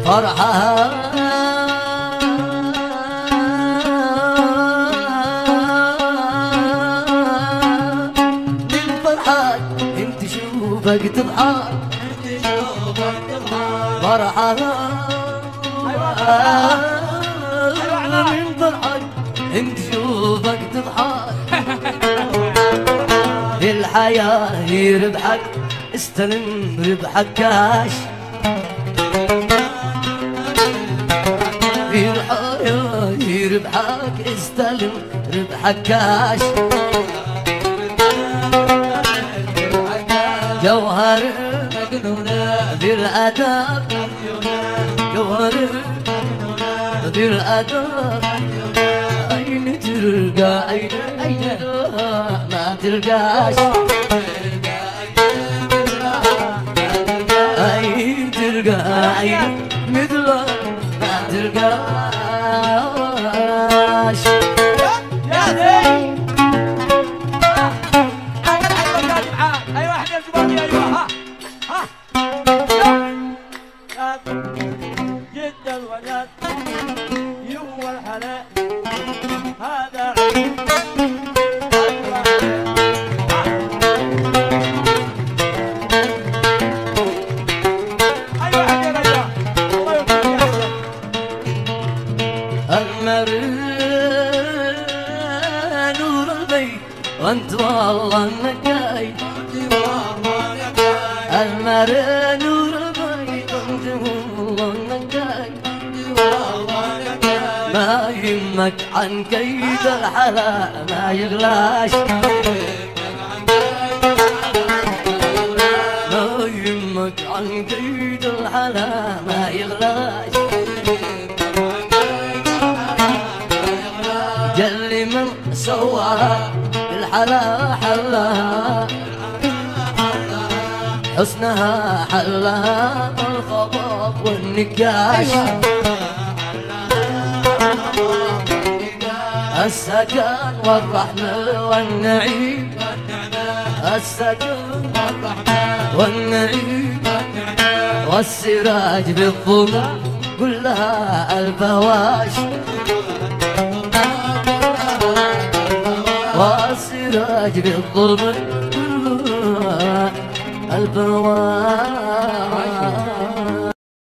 فرحة للفرحات انت شوفك تضحك فرحة للفرحات انت شوفك تضحك للحياة يربحك استلم ربحك كاش للحياة يربحك استلم ربحك كاش جوهر ذي الأدب جوهر ذي الأدب أين تلقى أين ما تلقاش أين تلقى أين مثله ما تلقاش يا زين اي واحد يا زبادي ايوه ها جد الولد يو الحلا هذا نور البيت وانت والله انك جاي المرء نور البيت وانت والله انك جاي ما يهمك عن كيد الحلا ما يغلاش ما يهمك عن كيد الحلا ما يغلاش جل من سواها الحلا حلها حسنها حلها الخباب والنكاش السكن والرحمة والنعيم السكن والنعيم والسراج بالظلم كلها الفواش والسراج بالظلم كلها الفواش